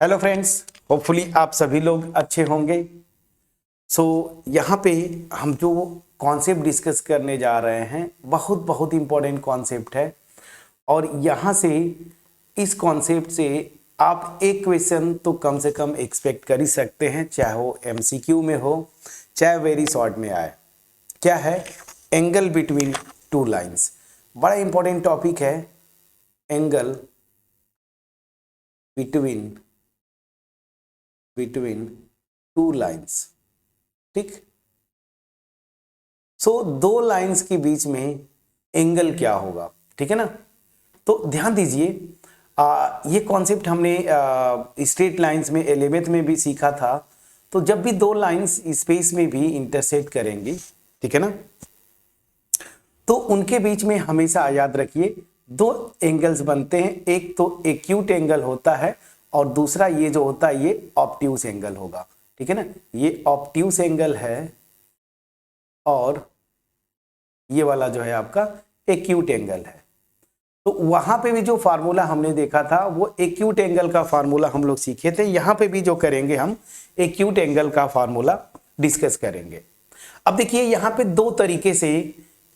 Hello friends, hopefully आप सभी लोग अच्छे होंगे। यहाँ पे हम जो कॉन्सेप्ट डिस्कस करने जा रहे हैं बहुत बहुत इम्पोर्टेंट कॉन्सेप्ट है और यहाँ से इस कॉन्सेप्ट से आप एक क्वेश्चन तो कम से कम एक्सपेक्ट कर ही सकते हैं, चाहे वो एमसीक्यू में हो चाहे वेरी शॉर्ट में आए। क्या है? Angle between two lines. बड़ा इंपॉर्टेंट टॉपिक है, एंगल बिटवीन टू लाइंस। ठीक, दो लाइंस के बीच में एंगल क्या होगा, ठीक है ना। तो ध्यान दीजिए, ये कॉन्सेप्ट हमने स्ट्रेट लाइंस में 11th में भी सीखा था। तो जब भी दो लाइंस स्पेस में भी इंटरसेक्ट करेंगी, ठीक है ना, तो उनके बीच में हमेशा याद रखिए दो एंगल्स बनते हैं। एक तो एक्यूट एंगल होता है और दूसरा ये जो होता है ये ऑब्ट्यूस एंगल होगा, ठीक है ना। ये ऑब्ट्यूस एंगल है और ये वाला जो है आपका एक्यूट एंगल है। तो वहां पे भी जो फार्मूला हमने देखा था वो एक्यूट एंगल का फार्मूला हम लोग सीखे थे। यहां पे भी जो करेंगे हम एक्यूट एंगल का फार्मूला डिस्कस करेंगे। अब देखिए, यहां पे दो तरीके से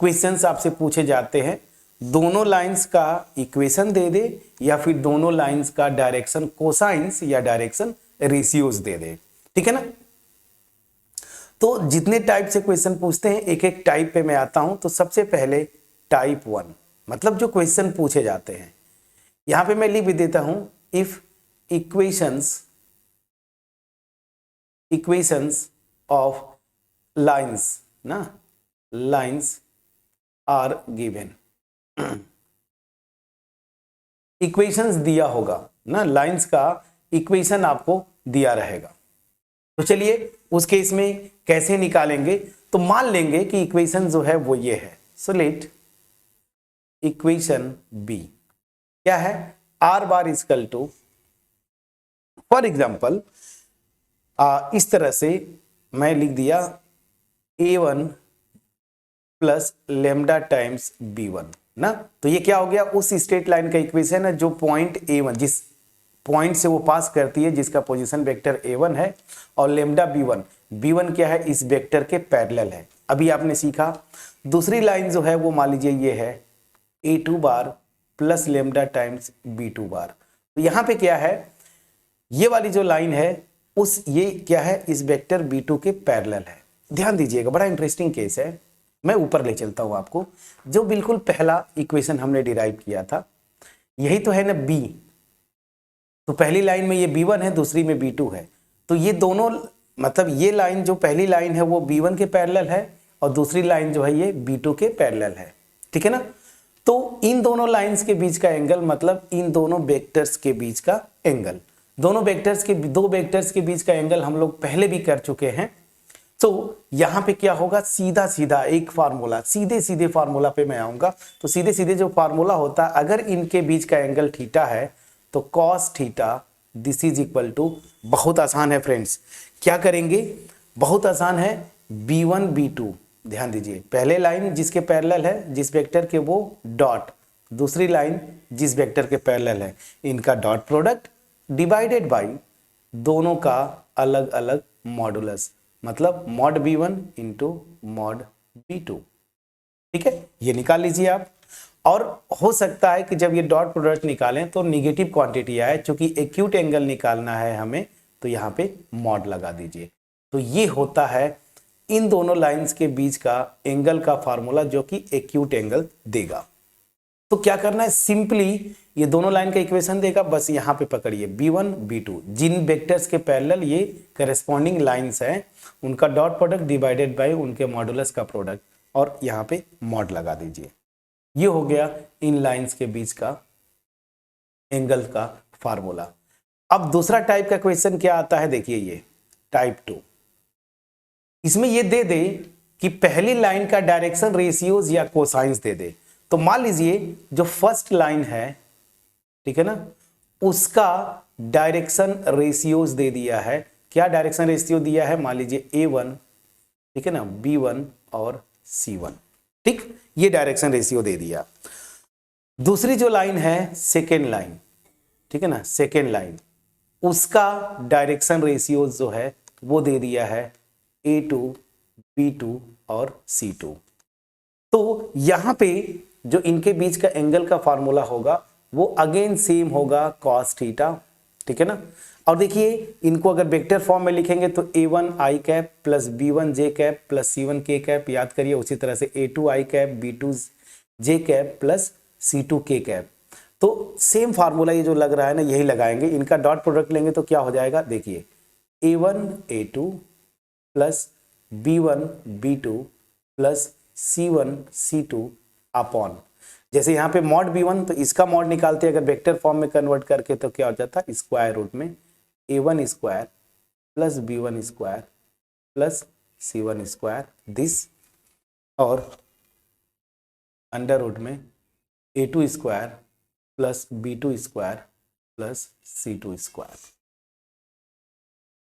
क्वेश्चंस आपसे पूछे जाते हैं। दोनों लाइंस का इक्वेशन दे दे या फिर दोनों लाइंस का डायरेक्शन कोसाइंस या डायरेक्शन रेशियोज दे दे, ठीक है ना। तो जितने टाइप से क्वेश्चन पूछते हैं एक एक टाइप पे मैं आता हूं। तो सबसे पहले टाइप 1, मतलब जो क्वेश्चन पूछे जाते हैं, यहां पे मैं लिख भी देता हूं, इफ इक्वेशंस ऑफ लाइंस ना, लाइंस आर गिवन। इक्वेशंस दिया होगा ना, लाइंस का इक्वेशन आपको दिया रहेगा। तो चलिए उस केस में कैसे निकालेंगे। तो मान लेंगे कि इक्वेशन जो है वो ये है। सो लेट इक्वेशन बी क्या है, R bar is equal to, for example इस तरह से मैं लिख दिया a1 plus lambda times b1 ना। तो ये क्या हो गया, उस स्ट्रेट लाइन का इक्वेशन है जो पॉइंट a1, जिस पॉइंट से वो पास करती है, जिसका पोजीशन वेक्टर a1 है, और लेमडा b1 क्या है, इस वेक्टर के पैरेलल है। अभी आपने सीखा। दूसरी लाइन जो है वो मान लीजिए ये है a2 बार प्लस लेमडा टाइम्स b2 बार। तो यहाँ पे क्या है, ये वाली जो लाइन है उस ये क्या है, इस वेक्टर b2 के पैरेलल है। ध्यान दीजिएगा, बड़ा इंटरेस्टिंग केस है। मैं ऊपर ले चलता हूं आपको। जो बिल्कुल पहला इक्वेशन हमने डिराइव किया था, यही तो है ना b। तो पहली लाइन में ये b1 है, दूसरी में b2 है। तो ये दोनों, मतलब ये लाइन जो पहली लाइन है वो b1 के पैरेलल है और दूसरी लाइन जो है ये b2 के पैरेलल है, ठीक है ना। तो इन दोनों लाइंस के बीच का एंगल, मतलब इन दोनों वेक्टर्स के बीच का एंगल, दो वेक्टर्स के बीच का एंगल हम लोग पहले भी कर चुके हैं। तो यहां पे क्या होगा, सीधा सीधा एक फार्मूला, सीधे सीधे फार्मूला पे मैं आऊंगा। तो सीधे सीधे जो फार्मूला होता है, अगर इनके बीच का एंगल थीटा है तो cos theta this is equal to, बहुत आसान है फ्रेंड्स, क्या करेंगे, बहुत आसान है, b1 b2। ध्यान दीजिए, पहले लाइन जिसके पैरेलल है, जिस वेक्टर के, वो डॉट, दूसरी लाइन जिस वेक्टर के पैरेलल है, इनका डॉट प्रोडक्ट डिवाइडेड बाई दोनों का अलग अलग मॉडुलस, मतलब mod b1 into mod b2, ठीक है। ये निकाल लीजिए आप। और हो सकता है कि जब ये डॉट प्रोडक्ट निकालें तो निगेटिव क्वांटिटी आए, क्योंकि एक्यूट एंगल निकालना है हमें, तो यहाँ पे मॉड लगा दीजिए। तो ये होता है इन दोनों लाइंस के बीच का एंगल का फार्मूला, जो कि एक्यूट एंगल देगा। तो क्या करना है, सिंपली ये दोनों लाइन का इक्वेशन देगा, बस यहाँ पे पकड़िए b1 b2, जिन वेक्टर्स के पैरेलल ये करेस्पॉन्डिंग लाइंस हैं, उनका डॉट प्रोडक्ट डिवाइडेड बाय उनके मॉडुलस का प्रोडक्ट, और यहाँ पे मॉड लगा दीजिए। ये हो गया इन लाइंस के बीच का एंगल का फार्मूला। अब दूसरा टाइप का क्वेश्चन क्या आता है, देखिए ये टाइप 2। इसमें ये दे दे कि पहली लाइन का डायरेक्शन रेशियोज या कोसाइंस दे दे। तो मान लीजिए जो फर्स्ट लाइन है, ठीक है ना, उसका डायरेक्शन रेशियोज दे दिया है। क्या डायरेक्शन रेशियो दिया है, मान लीजिए a1, ठीक है ना, b1 और c1, ठीक, ये डायरेक्शन रेशियो दे दिया। दूसरी जो लाइन है सेकेंड लाइन, ठीक है ना, सेकेंड लाइन, उसका डायरेक्शन रेशियो जो है वो दे दिया है A2, B2 और C2। तो यहां पे जो इनके बीच का एंगल का फॉर्मूला होगा वो अगेन सेम होगा cos थीटा, ठीक है ना। और देखिए इनको अगर वेक्टर फॉर्म में लिखेंगे तो A1 i cap plus B1 j cap plus C1 k cap, याद करिए। उसी तरह से A2 i cap B2 j cap plus C2 k cap. तो सेम फार्मूला ये जो लग रहा है ना, यही लगाएंगे। इनका डॉट प्रोडक्ट लेंगे तो क्या हो जाएगा, देखिए A1 A2 plus B1 B2 plus C1 C2 upon, जैसे यहाँ पे मॉड B1 तो इसका मॉड निकालते हैं अगर वेक्टर फॉर्म में कन्वर्ट करके तो क्या हो जाता है, स्क्वायर रूट में A1 square plus B1 square plus C1 square this, और अंडर रूट में A2 square plus B2 square plus C2 square.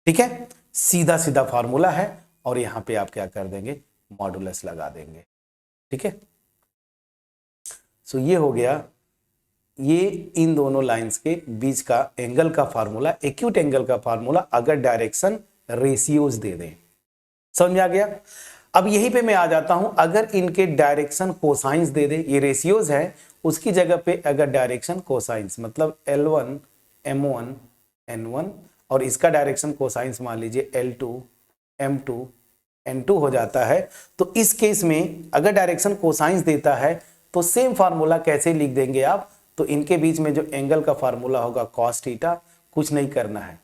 ठीक है, सीधा सीधा फॉर्मूला है और यहां पे आप क्या कर देंगे, मॉडुलस लगा देंगे। ठीक है, सो ये हो गया, ये इन दोनों लाइंस के बीच का एंगल का फार्मूला, एक्यूट एंगल का फार्मूला अगर डायरेक्शन रेशियोज दे दें। समझ आ गया। अब यहीं पे मैं आ जाता हूं, अगर इनके डायरेक्शन कोसाइंस दे दे, ये रेशियोज है, उसकी जगह पे अगर डायरेक्शन कोसाइंस मतलब L1 M1 N1 और इसका डायरेक्शन कोसाइंस मान लीजिए L2 M2 N2 हो जाता है, तो इस केस में अगर डायरेक्शन कोसाइंस देता है तो सेम फार्मूला कैसे लिख देंगे आप, तो इनके बीच में जो एंगल का फार्मूला होगा cos थीटा, कुछ नहीं करना है,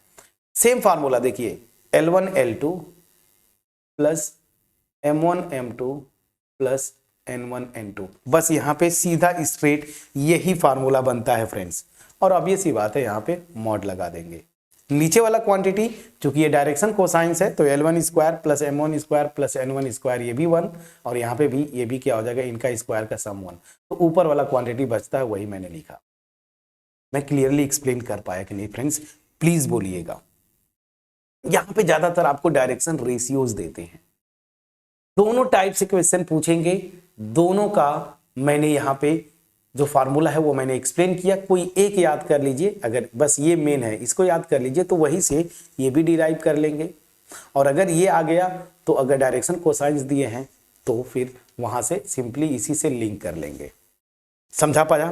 सेम फार्मूला देखिए L1 L2 plus M1 M2 plus N1 N2, बस यहां पे सीधा स्ट्रेट यही फार्मूला बनता है फ्रेंड्स। और अब ये सी बात है, यहां पे मॉड लगा देंगे। नीचे वाला क्वांटिटी चूंकि ये डायरेक्शन कोसाइंस है तो L1 square plus M1 square plus N1 square ये भी 1, और यहाँ पे भी ये भी क्या हो जाएगा, इनका स्क्वायर का सम 1। तो ऊपर वाला क्वांटिटी बचता है, वही मैंने लिखा। मैं क्लियरली एक्सप्लेन कर पाया कि नहीं फ्रेंड्स, प्लीज बोलिएगा। यहाँ पे ज्यादातर आपको डायरेक्शन रेशियोज देते हैं, दोनों टाइप से क्वेश्चन पूछेंगे, दोनों का मैंने यहाँ पे जो फार्मूला है वो मैंने एक्सप्लेन किया। कोई एक याद कर लीजिए, अगर बस ये मेन है इसको याद कर लीजिए तो वही से ये भी डिराइव कर लेंगे। और अगर ये आ गया तो अगर डायरेक्शन कोसाइंस दिए हैं तो फिर वहां से सिंपली इसी से लिंक कर लेंगे। समझा पाया।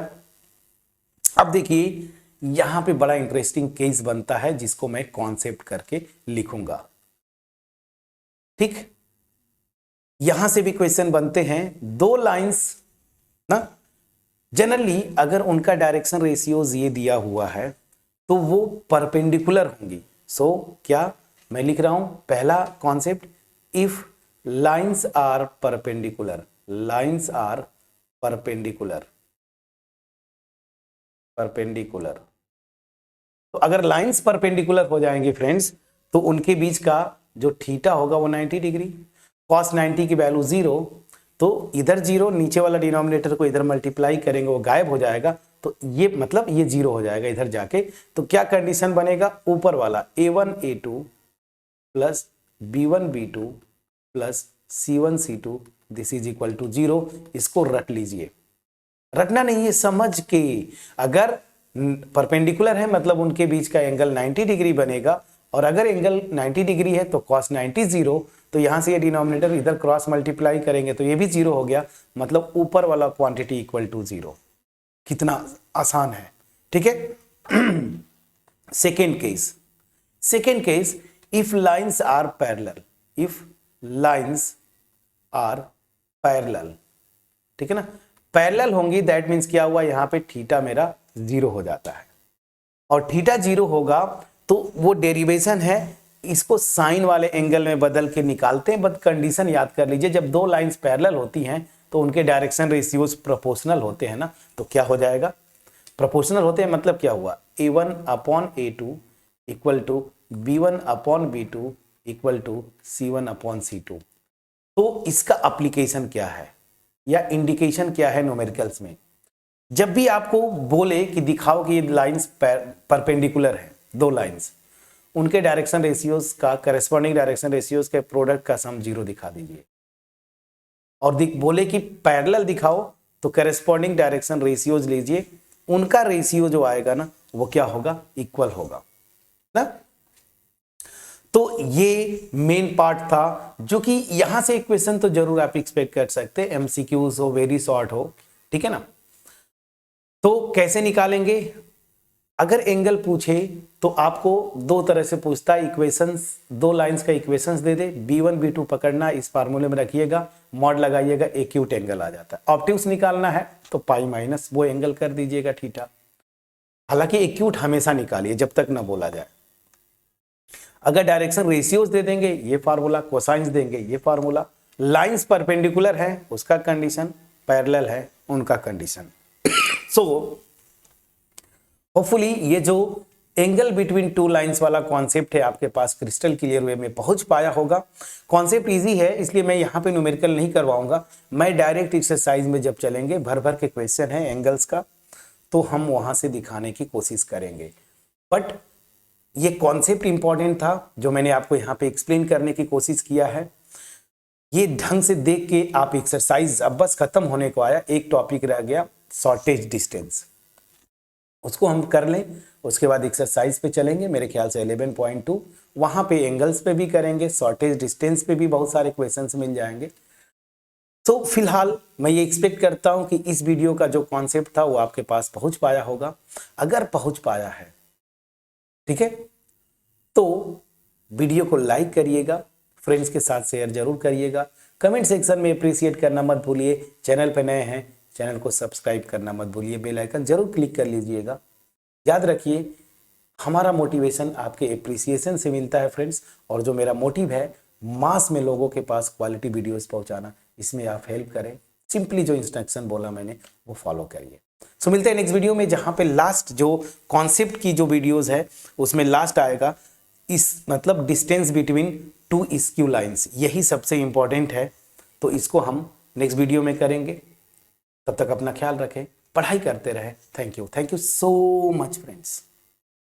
अब देखिए यहां पे बड़ा इंटरेस्टिंग केस बनता है जिसको मैं कॉन्सेप्ट करके लिखूंगा। ठीक, यहां से भी क्वेश्चन बनते हैं, दो लाइंस ना, जनरली अगर उनका डायरेक्शन रेशियोज ये दिया हुआ है तो वो परपेंडिकुलर होंगी। सो क्या मैं लिख रहा हूं, पहला concept, if lines are perpendicular, lines are perpendicular, perpendicular. तो अगर लाइंस परपेंडिकुलर हो जाएंगे फ्रेंड्स तो उनके बीच का जो थीटा होगा वो 90 डिग्री, cos 90 की वैल्यू 0, तो इधर 0, नीचे वाला डिनोमिनेटर को इधर मल्टीप्लाई करेंगे वो गायब हो जाएगा, तो ये मतलब ये 0 हो जाएगा इधर जाके। तो क्या कंडीशन बनेगा, ऊपर वाला A1 A2 plus B1 B2 plus C1 C2 this is equal to 0। इसको रट लीजिए, रटना नहीं है, समझ के। अगर परपेंडिकुलर है मतलब उनके बीच का एंगल 90 डिग्री बनेगा, और अगर एंगल 90 डिग्री है तो cos 90 0, तो यहां से ये डिनोमिनेटर इधर क्रॉस मल्टीप्लाई करेंगे तो ये भी 0 हो गया, मतलब ऊपर वाला क्वांटिटी इक्वल टू 0। कितना आसान है। ठीक है। Second case, second case, if lines are parallel, if lines are parallel, ठीक है ना, पैरेलल होंगी, दैट मीन्स क्या हुआ, यहां पे थीटा मेरा 0 हो जाता है, और थीटा 0 होगा तो वो डेरिवेशन है, इसको साइन वाले एंगल में बदल के निकालते हैं। बट कंडीशन याद कर लीजिए, जब दो लाइंस पैरेलल होती हैं तो उनके डायरेक्शन रेशियोज प्रोपोर्शनल होते हैं ना, तो क्या हो जाएगा, प्रोपोर्शनल होते हैं मतलब क्या हुआ, A1 upon A2 equal to B1 upon B2 equal to C1 upon C2। तो इसका एप्लीकेशन क्या है या इंडिकेशन क्या है न्यूमेरिकल्स में, जब भी आपको बोले कि दिखाओ कि ये लाइंस परपेंडिकुलर है, दो लाइंस, उनके डायरेक्शन रेशियोज का, करेस्पॉन्डिंग डायरेक्शन रेशियोज के प्रोडक्ट का सम 0 दिखा दीजिए। और बोले कि पैरेलल दिखाओ तो करेस्पॉन्डिंग डायरेक्शन रेशियोज लीजिए, उनका रेशियो जो आएगा ना वो क्या होगा, इक्वल होगा। ना। तो ये मेन पार्ट था, जो कि यहां से इक्वेशन तो जरूर आप एक्सपेक्ट कर सकते हैं, एमसीक्यूज हो, वेरी शॉर्ट हो, ठीक है ना। तो कैसे निकालेंगे? अगर एंगल पूछे तो आपको दो तरह से पूछता है, इक्वेशंस, दो लाइंस का इक्वेशंस दे दे, b1 b2 पकड़ना, इस फार्मूले में रखिएगा, मॉड लगाइएगा, एक्यूट एंगल आ जाता है। ऑब्ट्यूस निकालना है तो पाई माइनस वो एंगल कर दीजिएगा थीटा। हालांकि एक्यूट हमेशा निकालिए जब तक ना बोला जाए। अगर डायरेक्शन रेशियोज दे देंगे ये फार्मूला, कोसाइंस देंगे ये फार्मूला, लाइंस परपेंडिकुलर है उसका कंडीशन, पैरेलल है उनका कंडीशन। सो होपफुली ये जो एंगल बिटवीन टू लाइंस वाला कॉन्सेप्ट है आपके पास क्रिस्टल क्लियर वे में पहुंच पाया होगा। कॉन्सेप्ट इजी है, इसलिए मैं यहाँ पे न्यूमेरिकल नहीं करवाऊंगा, मैं डायरेक्ट एक्सरसाइज में जब चलेंगे, भर भर के क्वेश्चन है एंगल्स का, तो हम वहां से दिखाने की कोशिश करेंगे। बट ये कॉन्सेप्ट इंपॉर्टेंट था जो मैंने आपको यहाँ पे एक्सप्लेन करने की कोशिश किया है। ये ढंग से देख के आप एक्सरसाइज, अब बस खत्म होने को आया, एक टॉपिक रह गया शॉर्टेज डिस्टेंस, उसको हम कर लें, उसके बाद एक्सरसाइज पे चलेंगे, मेरे ख्याल से 11.2, वहां पे एंगल्स पे भी करेंगे, शॉर्टेज डिस्टेंस पे भी बहुत सारे क्वेश्चंस मिल जाएंगे। तो फिलहाल मैं ये एक्सपेक्ट करता हूं कि इस वीडियो का जो कॉन्सेप्ट था वो आपके पास पहुंच पाया होगा। अगर पहुंच पाया है, ठीक है, तो वीडियो को लाइक करिएगा, फ्रेंड्स के साथ शेयर जरूर करिएगा, कमेंट सेक्शन में अप्रिशिएट करना मत भूलिए, चैनल पे नए हैं चैनल को सब्सक्राइब करना मत भूलिए, बेल आइकन जरूर क्लिक कर लीजिएगा। याद रखिए हमारा मोटिवेशन आपके एप्रिसिएशन से मिलता है फ्रेंड्स, और जो मेरा मोटिव है मास में लोगों के पास क्वालिटी वीडियोस पहुंचाना, इसमें आप हेल्प करें। सिंपली जो इंस्ट्रक्शन बोला मैंने वो फॉलो करिए। सो मिलते हैं नेक्स्ट वीडियो में, जहां पे लास्ट जो कॉन्सेप्ट की जो वीडियोस है उसमें लास्ट आएगा इस मतलब distance between two skew lines, यही सबसे इंपॉर्टेंट है। तो इसको हम नेक्स्ट वीडियो में करेंगे। तब तक अपना ख्याल रखें, पढ़ाई करते रहे। Thank you so much friends.